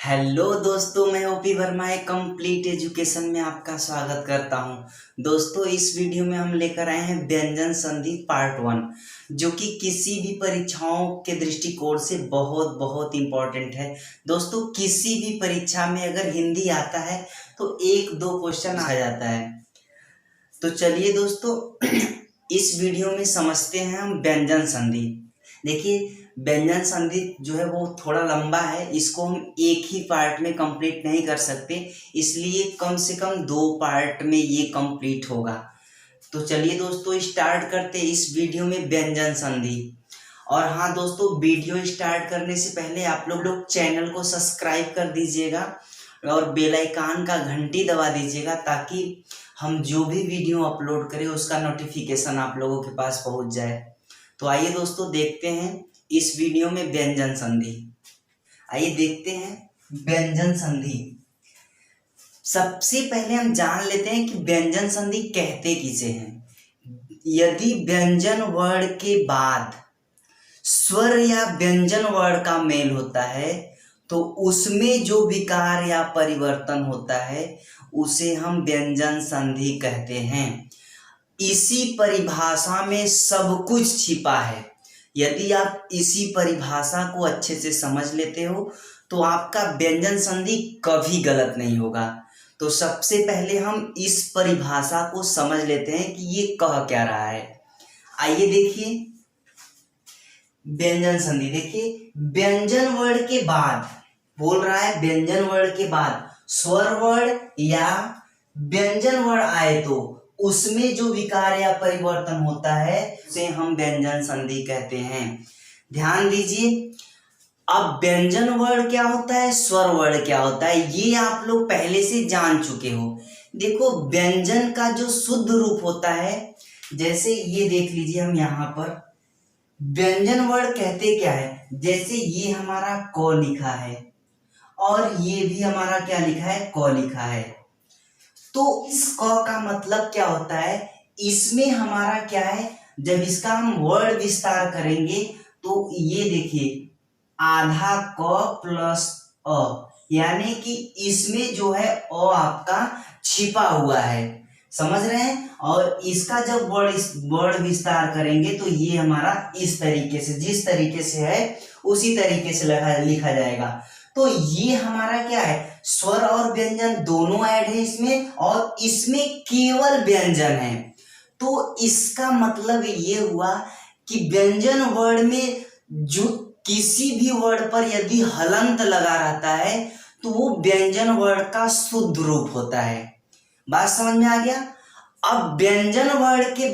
Hello दोस्तों, मैं OP Verma एक कंप्लीट एजुकेशन में आपका स्वागत करता हूं। दोस्तों, इस वीडियो में हम लेकर आए हैं व्यंजन संधि पार्ट 1, जो कि किसी भी परीक्षाओं के दृष्टिकोण से बहुत बहुत इम्पोर्टेंट है। दोस्तों, किसी भी परीक्षा में अगर हिंदी आता है तो एक दो क्वेश्चन आ जाता है। तो चलिए दोस्तों, इस वीडियो में समझते हैं हम व्यंजन संधि। देखिए, व्यंजन संधि जो है वो थोड़ा लंबा है, इसको हम एक ही पार्ट में कंप्लीट नहीं कर सकते, इसलिए कम से कम 2 पार्ट में ये कंप्लीट होगा। तो चलिए दोस्तों, स्टार्ट करते हैं इस वीडियो में व्यंजन संधि। और हाँ दोस्तों, वीडियो स्टार्ट करने से पहले आप लोग चैनल को सब्सक्राइब कर दीजिएगा और बेल आइकन का घंटी दबा दीजिएगा, ताकि हम जो भी वीडियो अपलोड करें उसका नोटिफिकेशन आप लोगों के पास पहुंच जाए। तो आइए दोस्तों, देखते हैं इस वीडियो में व्यंजन संधि। आइए देखते हैं व्यंजन संधि। सबसे पहले हम जान लेते हैं कि व्यंजन संधि कहते किसे हैं। यदि व्यंजन वर्ण के बाद स्वर या व्यंजन वर्ण का मेल होता है तो उसमें जो विकार या परिवर्तन होता है उसे हम व्यंजन संधि कहते हैं। इसी परिभाषा में सब कुछ छिपा है। यदि आप इसी परिभाषा को अच्छे से समझ लेते हो तो आपका व्यंजन संधि कभी गलत नहीं होगा। तो सबसे पहले हम इस परिभाषा को समझ लेते हैं कि ये कह क्या रहा है। आइए देखिए व्यंजन संधि। देखिए, व्यंजन वर्ण के बाद बोल रहा है, व्यंजन वर्ण के बाद स्वर वर्ण या व्यंजन वर्ण आए तो उसमें जो विकार या परिवर्तन होता है उसे हम व्यंजन संधि कहते हैं। ध्यान दीजिए, अब व्यंजन वर्ण क्या होता है, स्वर वर्ण क्या होता है, ये आप लोग पहले से जान चुके हो। देखो, व्यंजन का जो शुद्ध रूप होता है, जैसे ये देख लीजिए, हम यहाँ पर व्यंजन वर्ण कहते क्या है। जैसे ये हमारा क लिखा है और ये भी हमारा क्या लिखा है, क लिखा है। तो इस क का मतलब क्या होता है, इसमें हमारा क्या है, जब इसका हम वर्ण विस्तार करेंगे तो ये देखिए आधा क प्लस अ, यानी कि इसमें जो है अ आपका छिपा हुआ है। समझ रहे हैं। और इसका जब वर्ण विस्तार करेंगे तो ये हमारा इस तरीके से, जिस तरीके से है उसी तरीके से लिखा जाएगा। तो ये हमारा क्या है, स्वर और व्यंजन दोनों ऐड है इसमें, और इसमें केवल व्यंजन है। तो इसका मतलब ये हुआ कि व्यंजन वर्ण में जो किसी भी वर्ण पर यदि हलंत लगा रहता है तो वो व्यंजन वर्ण का शुद्ध रूप होता है। बात समझ में आ गया। अब व्यंजन वर्ण के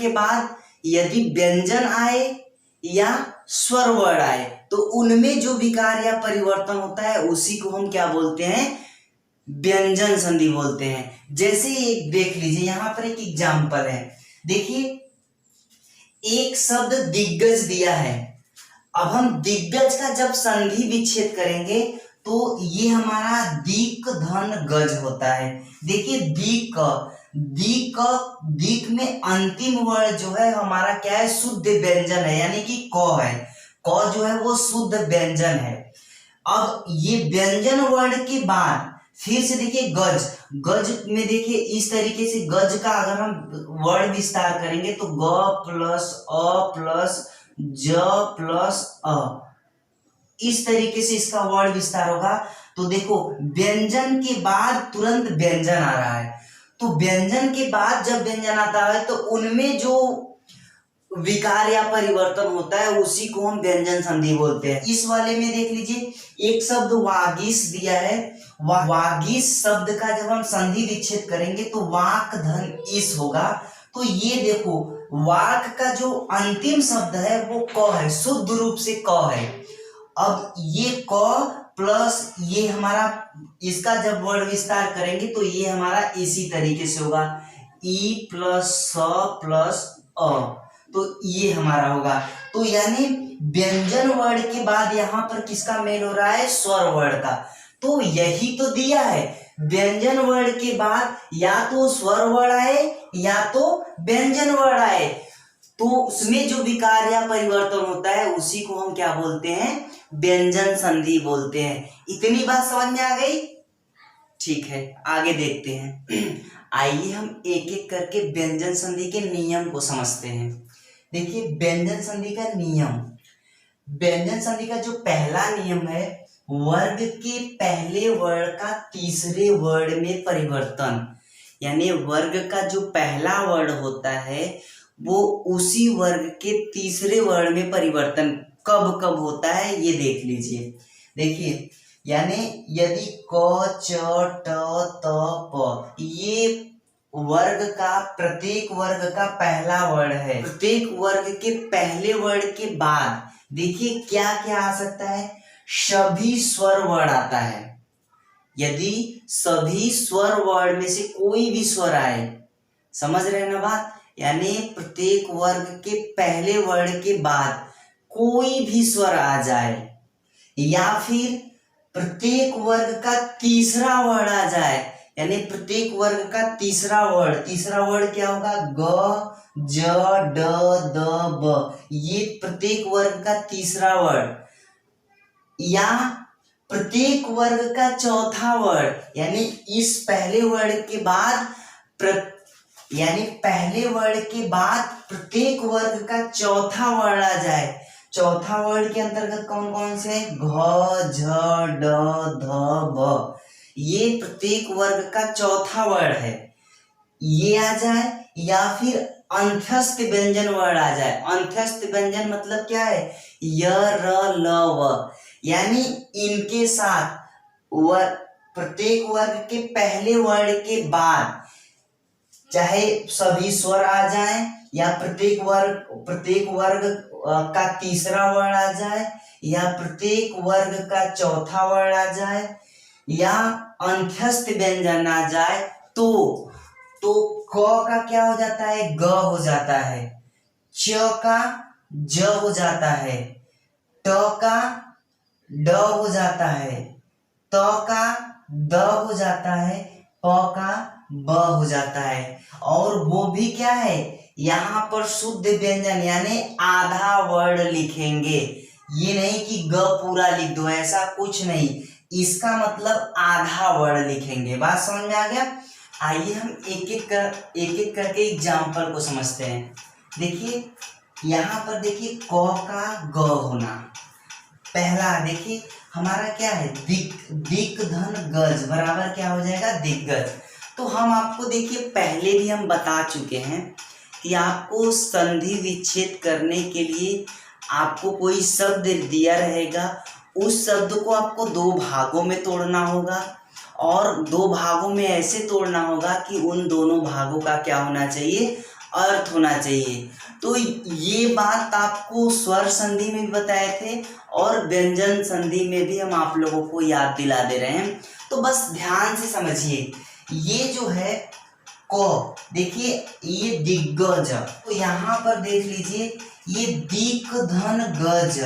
बाद यदि व्यंजन आए या स्वर वर्ण आए तो उनमें जो विकार या परिवर्तन होता है उसी को हम क्या बोलते हैं, व्यंजन संधि बोलते हैं। जैसे एक देख लीजिए, यहां पर एक एग्जाम्पल है। देखिए, एक शब्द दिग्गज दिया है। अब हम दिग्गज का जब संधि विच्छेद करेंगे तो ये हमारा दिक धन गज होता है। देखिए, दिक में अंतिम वर्ण जो है हमारा क्या है, शुद्ध व्यंजन है, यानी कि क है। क जो है वो शुद्ध व्यंजन है। अब ये व्यंजन वर्ण के बाद फिर से देखिए गज में देखिए इस तरीके से गज का अगर हम वर्ण विस्तार करेंगे तो ग प्लस अ प्लस ज प्लस अ, इस तरीके से इसका वर्ण विस्तार होगा। तो देखो, व्यंजन के बाद तुरंत व्यंजन आ रहा है। तो व्यंजन के बाद जब व्यंजन आता है तो उनमें जो विकार या परिवर्तन होता है उसी को हम व्यंजन संधि बोलते हैं। इस वाले में देख लीजिए, एक शब्द वागीश दिया है। वागीश शब्द का जब हम संधि विच्छेद करेंगे तो वाक धन इस होगा। तो ये देखो, वाक का जो अंतिम शब्द है वो क है, शुद्ध रूप से क है। अब ये क प्लस ये हमारा, इसका जब वर्ण विस्तार करेंगे तो ये हमारा इसी तरीके से होगा, ई प्लस स प्लस अ, तो ये हमारा होगा। तो यानी व्यंजन वर्ण के बाद यहाँ पर किसका मेल हो रहा है, स्वर वर्ण का। तो यही तो दिया है, व्यंजन वर्ण के बाद या तो स्वर वर्ण आए या तो व्यंजन वर्ण आए, तो उसमें जो विकार या परिवर्तन होता है उसी को हम क्या बोलते हैं, व्यंजन संधि बोलते हैं। इतनी बात समझ में आ गई? ठीक है, आगे देखते हैं। आइए हम एक एक करके व्यंजन संधि के नियम को समझते हैं। देखिए व्यंजन संधि का नियम, व्यंजन संधि का जो पहला नियम है, वर्ग के पहले वर्ण का तीसरे वर्ण में परिवर्तन। यानी वर्ग का जो पहला वर्ण होता है वो उसी वर्ग के तीसरे वर्ण में परिवर्तन कब कब होता है ये देख लीजिए। देखिए यानी यदि क च ट त प ये वर्ग का, प्रत्येक वर्ग का पहला वर्ण है, प्रत्येक वर्ग के पहले वर्ण के बाद देखिए क्या क्या आ सकता है, सभी स्वर वर्ण आता है। यदि सभी स्वर वर्ण में से कोई भी स्वर आए, समझ रहे हैं ना बात, यानी प्रत्येक वर्ग के पहले वर्ण के बाद कोई भी स्वर आ जाए, या फिर प्रत्येक वर्ग का तीसरा वर्ण आ जाए, यानी प्रत्येक वर्ग का तीसरा वर्ण क्या होगा, ग ज ड द ब, ये प्रत्येक वर्ग का तीसरा वर्ण, या प्रत्येक वर्ग का चौथा वर्ण, यानी इस पहले वर्ण के बाद यानी पहले वर्ण के बाद प्रत्येक वर्ग का चौथा वर्ण आ जाए। चौथा वर्ण के अंतर्गत कौन कौन से, घ झ ड ध ब, ये प्रत्येक वर्ग का चौथा वर्ण है, ये आ जाए, या फिर अंत्यस्थ व्यंजन वर्ण आ जाए। अंत्यस्थ व्यंजन मतलब क्या है, य र ल व, यानी इनके साथ प्रत्येक वर्ग के पहले वर्ण के बाद चाहे सभी स्वर आ जाए, या प्रत्येक वर्ग का तीसरा वर्ण आ जाए, या प्रत्येक वर्ग का चौथा वर्ण आ जाए, या अंत्यस्थ व्यंजन आ जाए, तो क का क्या हो जाता है, ग हो जाता है, च का ज हो जाता है, ट का ड हो जाता है, त का द हो जाता है, प का ब हो जाता है। और वो भी क्या है, यहाँ पर शुद्ध व्यंजन यानी आधा वर्ण लिखेंगे, ये नहीं कि ग पूरा लिख दो, ऐसा कुछ नहीं, इसका मतलब आधा वर्ण लिखेंगे। बात समझ में आ गया? आइए हम एक एक करके एग्जाम्पल को समझते हैं। देखिए यहाँ पर देखिए क का ग होना, पहला देखिए हमारा क्या है, दिक धन गज बराबर क्या हो जाएगा, दिग्गज। तो हम आपको देखिए पहले भी हम बता चुके हैं कि आपको संधि विच्छेद करने के लिए आपको कोई शब्द दिया रहेगा, उस शब्द को आपको दो भागों में तोड़ना होगा, और दो भागों में ऐसे तोड़ना होगा कि उन दोनों भागों का क्या होना चाहिए, अर्थ होना चाहिए। तो ये बात आपको स्वर संधि में भी बताए थे और व्यंजन संधि में भी हम आप लोगों को याद दिला दे रहे हैं। तो बस ध्यान से समझिए, ये जो है क, देखिए ये दिग्गज, तो यहाँ पर देख लीजिए ये दिक धन गज,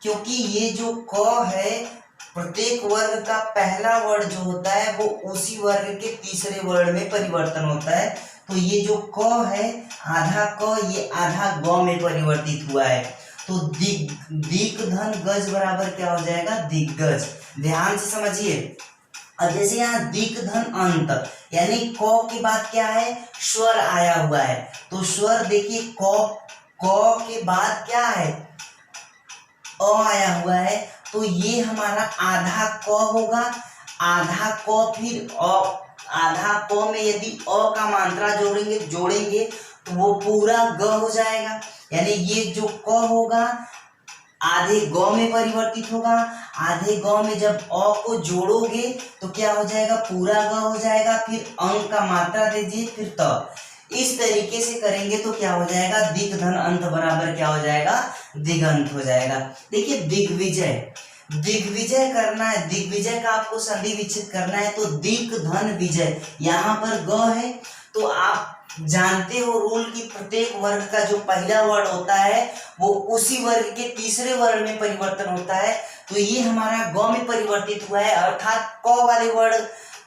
क्योंकि ये जो क है प्रत्येक वर्ग का पहला वर्ण जो होता है वो उसी वर्ग के तीसरे वर्ण में परिवर्तन होता है। तो ये जो क है आधा क, ये आधा ग में परिवर्तित हुआ है, तो दिक धन गज बराबर क्या हो जाएगा, दिग्गज। ध्यान से समझिए। अब जैसे यहाँ दिक धन अंत, यानी क के बाद क्या है, स्वर आया हुआ है, तो स्वर देखिए क के बाद क्या है, अ आया हुआ है, तो ये हमारा आधा क होगा, आधा क फिर अ, आधा क में यदि अ का मात्रा जोड़ेंगे तो वो पूरा ग हो जाएगा, यानी ये जो क होगा आधे ग में परिवर्तित होगा, आधे ग में जब अ को जोड़ोगे तो क्या हो जाएगा, पूरा ग हो जाएगा, फिर अंक का मात्रा दीजिए, फिर त। इस तरीके से करेंगे तो क्या हो जाएगा, दिक धन अंत बराबर क्या हो जाएगा, दिगंत हो जाएगा। देखिए दिग्विजय करना है, दिग्विजय का आपको संधि विच्छेद करना है, तो दिक धन विजय, यहाँ पर ग है, तो आप जानते हो रूल की प्रत्येक वर्ग का जो पहला वर्ण होता है वो उसी वर्ग के तीसरे वर्ण में परिवर्तन होता है, तो ये हमारा ग में परिवर्तित हुआ है, अर्थात क वाले वर्ण,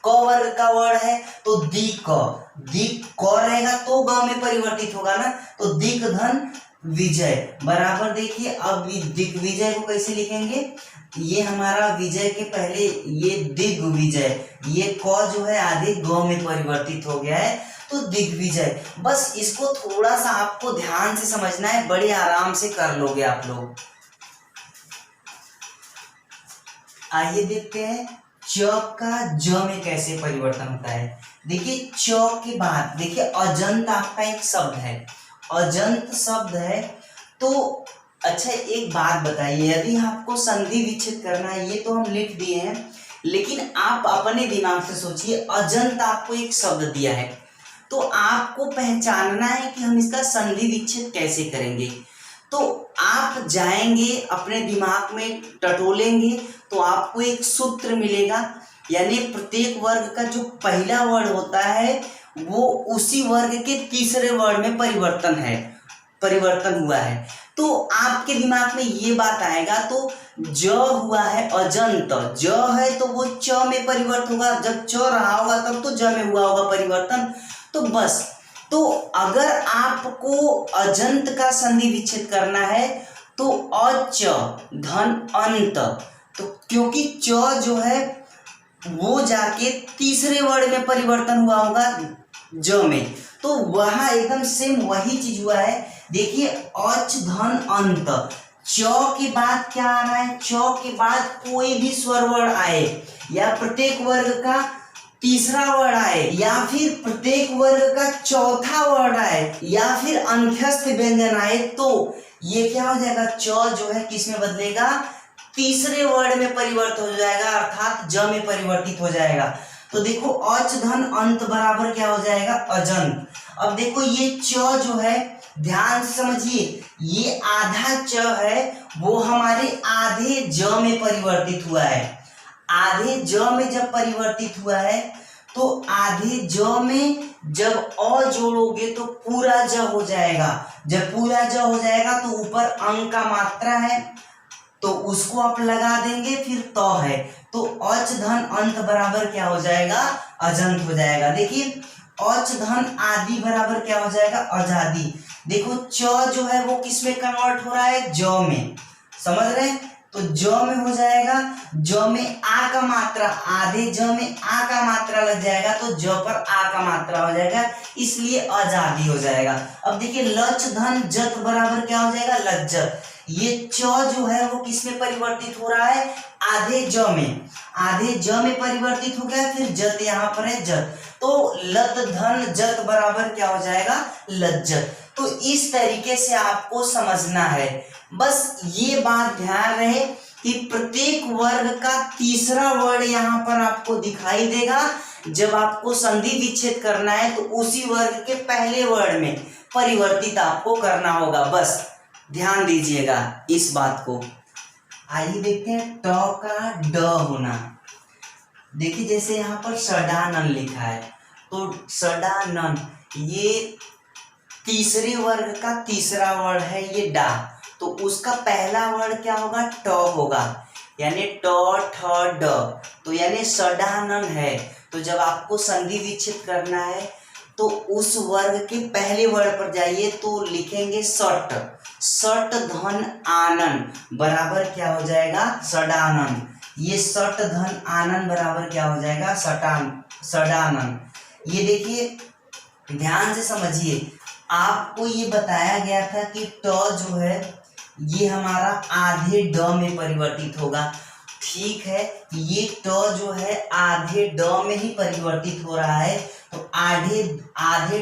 क वर्ग का वर्ण है, तो दिक क रहेगा तो ग में परिवर्तित होगा ना, तो दिक धन विजय बराबर देखिए, अब दिग्विजय को कैसे लिखेंगे, ये हमारा विजय के पहले ये दिग्विजय, ये क जो है आधे ग में परिवर्तित हो गया है, तो दिग्विजय। बस इसको थोड़ा सा आपको ध्यान से समझना है, बड़े आराम से कर लोगे आप लोग। आइए देखते हैं च का ज में कैसे परिवर्तन होता है। देखिए च के बाद देखिए अजंत आपका एक शब्द है, अजंत शब्द है। तो अच्छा एक बात बताइए, यदि आपको संधि विच्छेद करना है, ये तो हम लिख दिए हैं, लेकिन आप अपने दिमाग से सोचिए, अजंत आपको एक शब्द दिया है, तो आपको पहचानना है कि हम इसका संधि विच्छेद कैसे करेंगे। तो आप जाएंगे अपने दिमाग में टटोलेंगे, तो आपको एक सूत्र मिलेगा, यानी प्रत्येक वर्ग का जो पहला वर्ण होता है वो उसी वर्ग के तीसरे वर्ण में परिवर्तन हुआ है। तो आपके दिमाग में ये बात आएगा, तो ज हुआ है अजंत, ज है तो वो च में परिवर्तन होगा, जब च रहा होगा तब तो ज में हुआ होगा परिवर्तन। तो बस, तो अगर आपको अजंत का संधि विच्छेद करना है तो अच धन अंत, तो क्योंकि च जो है वो जाके तीसरे वर्ण में परिवर्तन हुआ होगा ज में, तो वहां एकदम सेम वही चीज हुआ है। देखिए अच धन अंत, च के बाद क्या आ रहा है, च के बाद कोई भी स्वर वर्ण आए, या प्रत्येक वर्ग का तीसरा वर्ण आए, या फिर प्रत्येक वर्ग का चौथा वर्ण आए, या फिर अंत्यस्थ व्यंजन आए, तो ये क्या हो जाएगा, च जो है किस में बदलेगा, तीसरे वर्ण में परिवर्तित हो जाएगा, अर्थात ज में परिवर्तित हो जाएगा। तो देखो अच धन अंत बराबर क्या हो जाएगा, अजंत। अब देखो ये च जो है, ध्यान से समझिए, ये आधा च है वो हमारे आधे ज में परिवर्तित हुआ है। आधे ज में जब परिवर्तित हुआ है तो आधे ज में जब अ जोड़ोगे तो पूरा ज हो जाएगा, जब पूरा ज हो जाएगा तो ऊपर अंक का मात्रा है तो उसको आप लगा देंगे, फिर त है, तो अच धन अंत बराबर क्या हो जाएगा, अजंत हो जाएगा। देखिए अच धन आदि बराबर क्या हो जाएगा, अजादि। देखो च जो है वो किस में कन्वर्ट हो रहा है, ज में, समझ रहे हैं, तो ज में हो जाएगा, ज में आ का मात्रा, आधे ज में आ का मात्रा लग जाएगा तो ज पर आ का मात्रा हो जाएगा, इसलिए अजादि हो जाएगा। अब देखिए लच धन जत बराबर क्या हो जाएगा, लज्जत। ये च जो है वो किस में परिवर्तित हो रहा है, आधे ज में, आधे ज में परिवर्तित हो गया, फिर जत यहाँ पर है जत, तो लत धन जत बराबर क्या हो जाएगा, लज्जत। तो इस तरीके से आपको समझना है। बस ये बात ध्यान रहे कि प्रत्येक वर्ग का तीसरा वर्ण यहाँ पर आपको दिखाई देगा, जब आपको संधि विच्छेद करना है तो उसी वर्ग के पहले वर्ण में परिवर्तित आपको करना होगा, बस ध्यान दीजिएगा इस बात को। आइए देखते हैं ट का ड होना। देखिए जैसे यहाँ पर षडानन लिखा है, तो षडानन ये तीसरे वर्ग का तीसरा वर्ण है, ये डा, तो उसका पहला वर्ण क्या होगा, ट होगा, यानी ट ठ ड, तो यानी षडानन है। तो जब आपको संधि विच्छेद करना है तो उस वर्ग के पहले वर्ण पर जाइए, तो लिखेंगे सट, सट धन आनन बराबर क्या हो जाएगा, षडानन। ये सट धन आनन बराबर क्या हो जाएगा, षडानन। ये देखिए ध्यान से समझिए, आपको ये बताया गया था कि ट जो है ये हमारा आधे ड में परिवर्तित होगा, ठीक है, ये ट जो है आधे ड में ही परिवर्तित हो रहा है, तो आधे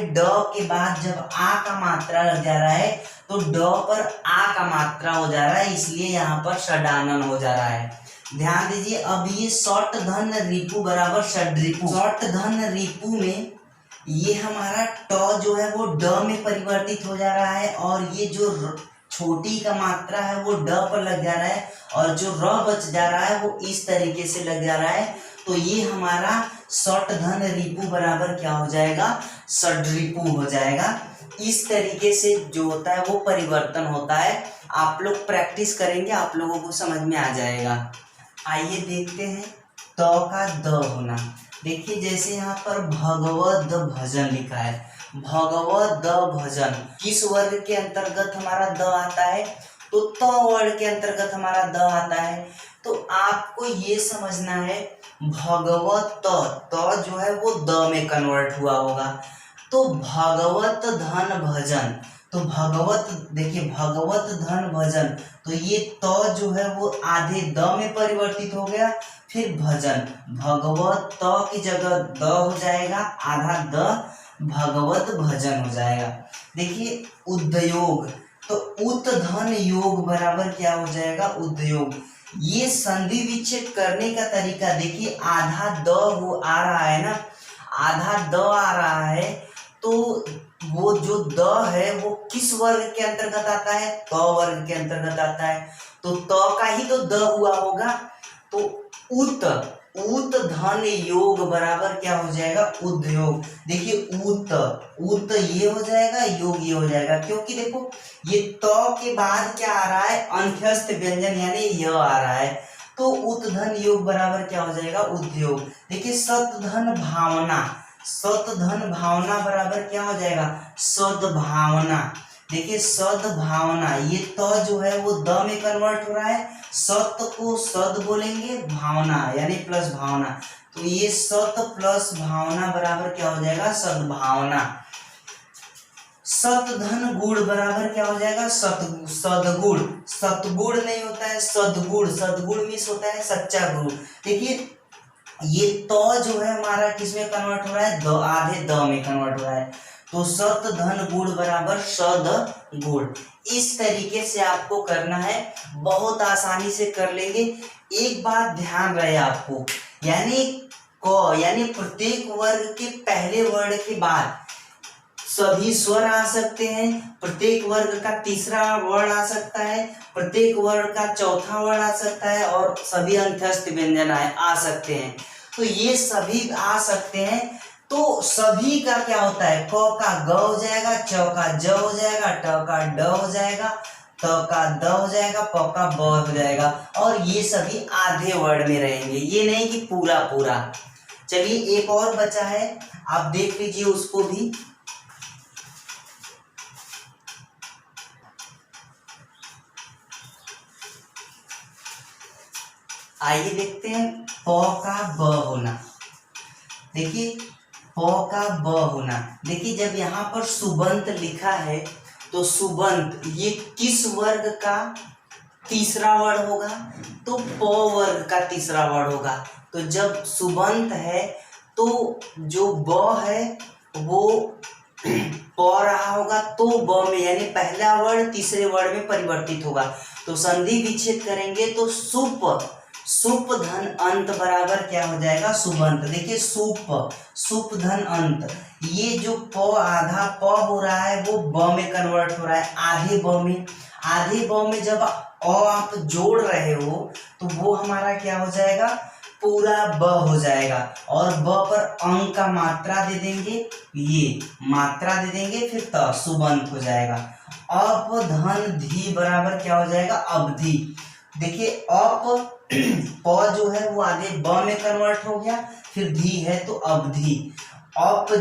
ड के बाद जब आ का मात्रा लग जा रहा है तो ड पर आ का मात्रा हो जा रहा है, इसलिए यहाँ पर षडानन हो जा रहा है। ध्यान दीजिए, अब ये सट धन रिपु बराबर षड्रिपु, सट धन रिपु में ये हमारा ट जो है वो ड में परिवर्तित हो जा रहा है, और ये जो छोटी का मात्रा है वो ड पर लग जा रहा है, और जो र बच जा रहा है वो इस तरीके से लग जा रहा है, तो ये हमारा सट धन रिपु बराबर क्या हो जाएगा, षड्रिपु हो जाएगा। इस तरीके से जो होता है वो परिवर्तन होता है। आप लोग प्रैक्टिस करेंगे, आप लोगों को समझ में आ जाएगा। आइए देखते हैं त का द होना। देखिए जैसे यहाँ पर भगवत भजन लिखा है, भगवत द भजन किस वर्ग के अंतर्गत हमारा द आता है? तो त वर्ग के अंतर्गत हमारा द आता है। तो आपको ये समझना है भगवत त जो है वो द में कन्वर्ट हुआ होगा। तो भगवत धन भजन, तो भगवत देखिए भगवत धन भजन, तो ये त जो है वो आधे द में परिवर्तित हो गया। फिर भजन, भगवत त की जगह द हो जाएगा, आधा द भगवत भजन हो जाएगा। देखिए उद्योग, तो उत धन योग बराबर क्या हो जाएगा? उद्योग। ये संधि विच्छेद करने का तरीका देखिए, आधा द वो आ रहा है ना, आधा द आ रहा है, तो वो जो द है वो किस वर्ग के अंतर्गत आता है? त वर्ग के अंतर्गत आता है। तो त का ही तो द हुआ होगा। तो उत धन योग बराबर क्या हो जाएगा? उद्योग। देखिए उत ये हो जाएगा, योग ये हो जाएगा, क्योंकि देखो ये त के बाद क्या आ रहा है? अंत्यस्थ व्यंजन यानी य आ रहा है। तो उत धन योग बराबर क्या हो जाएगा? उद्योग। देखिए सतधन भावना, सतधन भावना बराबर क्या हो जाएगा? सद्भावना। देखिए सद्भावना, ये त जो है वो द में कन्वर्ट हो रहा है, सत को सद बोलेंगे, भावना यानी प्लस भावना, तो ये सत प्लस भावना बराबर क्या हो जाएगा? सद्भावना। सतधन गुण बराबर क्या हो जाएगा? सदगुण। सतगुण नहीं होता है, सदगुण, सदगुण मीन्स होता है सच्चा गुण। देखिए ये तो जो है हमारा किस में कन्वर्ट हो रहा है? द, आधे द में कन्वर्ट हो रहा है। तो सत धन गुण बराबर सद गुण। इस तरीके से आपको करना है, बहुत आसानी से कर लेंगे। एक बात ध्यान रहे आपको, यानी क यानी प्रत्येक वर्ग के पहले वर्ण के बाद सभी स्वर आ सकते हैं, प्रत्येक वर्ग का तीसरा वर्ण आ सकता है, प्रत्येक वर्ग का चौथा वर्ण आ सकता है, और सभी अंत्यस्थ व्यंजन आ सकते हैं। तो ये सभी आ सकते हैं। तो सभी का क्या होता है? क का ग हो जाएगा, च का ज हो जाएगा, ट का ड हो जाएगा, त का द हो जाएगा, प का ब हो जाएगा, और ये सभी आधे वर्ण में रहेंगे, ये नहीं कि पूरा पूरा। चलिए एक और बचा है, आप देख लीजिए उसको भी। आइए देखते हैं प का ब होना। देखिए प का ब होना, देखिए जब यहाँ पर सुबंत लिखा है तो सुबंत ये किस वर्ग का तीसरा वर्ण होगा? तो प वर्ग का तीसरा वर्ण होगा। तो जब सुबंत है तो जो ब है वो प रहा होगा, तो ब में यानी पहला वर्ण तीसरे वर्ण में परिवर्तित होगा। तो संधि विच्छेद करेंगे तो सुप धन अंत बराबर क्या हो जाएगा? सुबंत। देखिए सुप धन अंत, ये जो प आधा प हो रहा है वो ब में कन्वर्ट हो रहा है, आधे ब में। आधे ब में जब आप जोड़ रहे हो तो वो हमारा क्या हो जाएगा? पूरा ब हो जाएगा, और ब पर अंक का मात्रा दे देंगे, ये मात्रा दे देंगे, फिर त सुबंत हो जाएगा। अप धन धी बराबर क्या हो जाएगा? अवधि। देखिए अप प जो है वो आधे ब में कन्वर्ट हो गया, फिर धी है तो अवधि। अप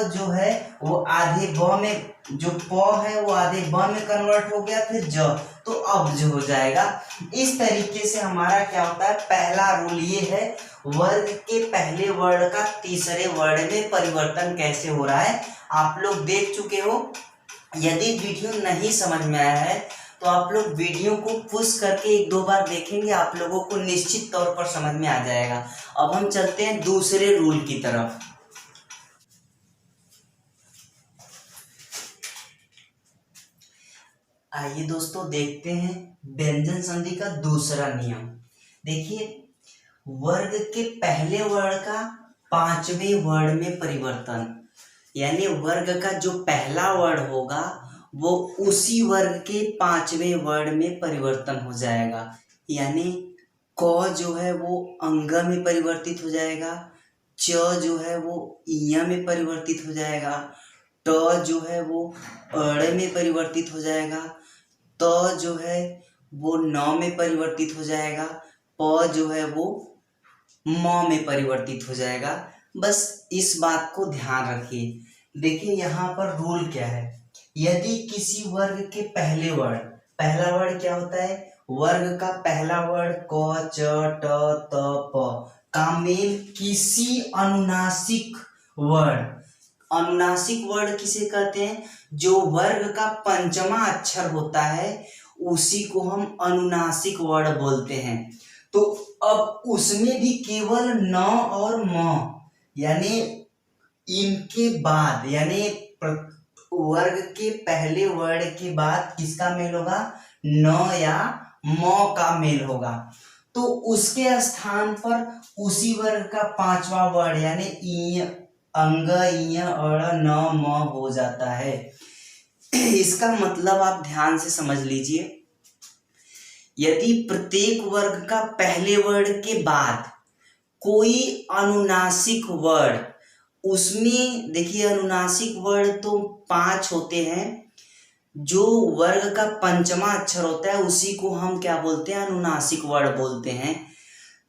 जो है वो आधे ब में, जो प है वो आधे ब में कन्वर्ट हो गया, फिर ज तो अब्ज हो जाएगा। इस तरीके से हमारा क्या होता है? पहला रूल ये है, वर्ग के पहले वर्ण का तीसरे वर्ण में परिवर्तन कैसे हो रहा है आप लोग देख चुके हो। यदि वीडियो नहीं समझ में आया है तो आप लोग वीडियो को पुश करके एक दो बार देखेंगे, आप लोगों को निश्चित तौर पर समझ में आ जाएगा। अब हम चलते हैं दूसरे रूल की तरफ। आइए दोस्तों देखते हैं व्यंजन संधि का दूसरा नियम। देखिए वर्ग के पहले वर्ण का पांचवें वर्ण में परिवर्तन, यानी वर्ग का जो पहला वर्ण होगा वो उसी वर्ग के पांचवें वर्ण में परिवर्तन हो जाएगा। यानी क जो है वो अंग में परिवर्तित हो जाएगा, च जो है वो इय में परिवर्तित हो जाएगा, ट जो है वो अड़ में परिवर्तित हो जाएगा, त जो है वो न में परिवर्तित हो जाएगा, प जो है वो म में परिवर्तित हो जाएगा। बस इस बात को ध्यान रखिए। देखिए यहाँ पर रूल क्या है। यदि किसी वर्ग के पहला वर्ड क्या होता है, वर्ग का पहला वर्ड क च ट त प का मेल किसी अनुनासिक वर्ड किसे कहते हैं, जो वर्ग का पंचमा अक्षर होता है उसी को हम अनुनासिक वर्ड बोलते हैं। तो अब उसमें भी केवल न और म यानी इनके बाद, यानी वर्ग के पहले वर्ड के बाद किसका मेल होगा, न या म का मेल होगा। तो उसके स्थान पर उसी वर्ग का पांचवा वर्ड यानी इ, अंग, इ, अड़, न, म हो जाता है। इसका मतलब आप ध्यान से समझ लीजिए। यदि प्रत्येक वर्ग का पहले वर्ड के बाद कोई अनुनासिक वर्ड, उसमें देखिए अनुनासिक वर्ड तो 5 होते हैं, जो वर्ग का पंचमा अक्षर होता है उसी को हम क्या बोलते हैं, अनुनासिक वर्ड बोलते हैं।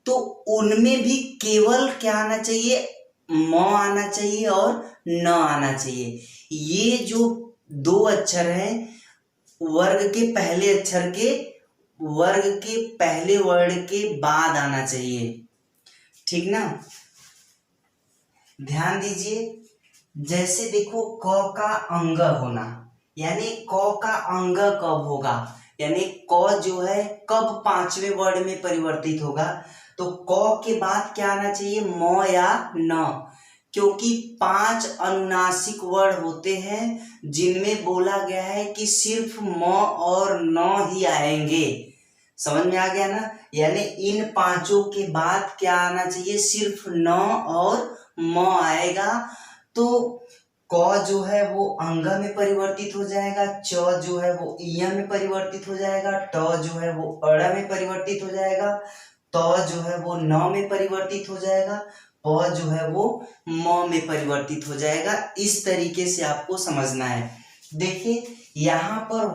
तो उनमें भी केवल क्या आना चाहिए, म आना चाहिए और न आना चाहिए। ये जो 2 अक्षर हैं वर्ग के पहले वर्ड के बाद आना चाहिए, ठीक ना। ध्यान दीजिए, जैसे देखो क का अंग होना, यानी क का अंग कब होगा, यानी क जो है कब पांचवें वर्ड में परिवर्तित होगा, तो क के बाद क्या आना चाहिए, म या न, क्योंकि 5 अनुनासिक वर्ड होते हैं जिनमें बोला गया है कि सिर्फ म और न ही आएंगे। समझ में आ गया ना, यानी इन 5 के बाद क्या आना चाहिए, सिर्फ न और म आएगा। तो क जो है वो अंग में परिवर्तित हो जाएगा, च जो है वो इय में परिवर्तित हो जाएगा, ट जो है वो अड़ में परिवर्तित हो जाएगा, त जो है वो न में परिवर्तित हो जाएगा, प जो है वो म में परिवर्तित हो जाएगा। इस तरीके से आपको समझना है। देखिए यहाँ पर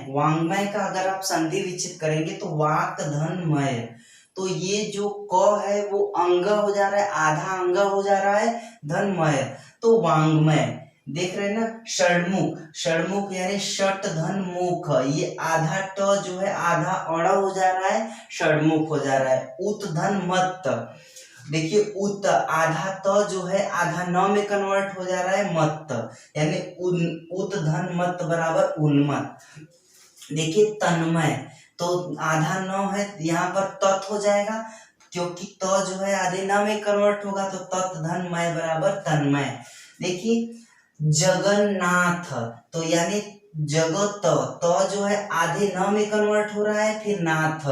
वांग्मय का अगर आप संधि विच्छेद करेंगे तो वाक धन मय, तो ये जो क है वो अंग हो जा रहा है, आधा अंग हो जा रहा है, धनमय, तो वांग्मय। देख रहे हैं ना, षडमुख यानी षट धन मुख, ये आधा ट जो है आधा अड़ हो जा रहा है, षडमुख हो जा रहा है। उत धन मत, देखिए उत आधा त जो है आधा न में कन्वर्ट हो जा रहा है, मत, यानी उत धन मत बराबर उन्मत। देखिए तन्मय, तो आधा न है यहाँ पर तत् हो जाएगा, क्योंकि त जो है आधे न में कन्वर्ट होगा, तो तत् धन मय बराबर तन्मय। देखिए जगन्नाथ, तो यानी जगत, त जो है आधे न में कन्वर्ट हो रहा है, फिर नाथ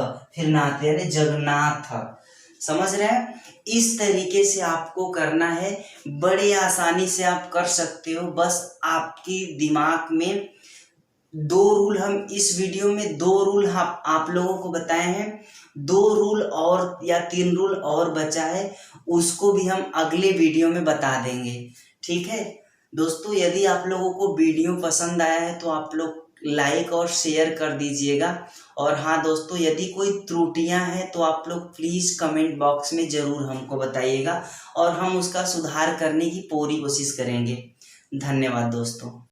यानी जगन्नाथ। समझ रहे हैं, इस तरीके से आपको करना है, बड़े आसानी से आप कर सकते हो। बस आपकी दिमाग में 2 रूल, हम इस वीडियो में 2 रूल आप लोगों को बताए हैं, 2 रूल और या 3 रूल और बचा है, उसको भी हम अगले वीडियो में बता देंगे। ठीक है दोस्तों, यदि आप लोगों को वीडियो पसंद आया है तो आप लोग लाइक और शेयर कर दीजिएगा। और हाँ दोस्तों, यदि कोई त्रुटियां हैं तो आप लोग प्लीज़ कमेंट बॉक्स में ज़रूर हमको बताइएगा और हम उसका सुधार करने की पूरी कोशिश करेंगे। धन्यवाद दोस्तों।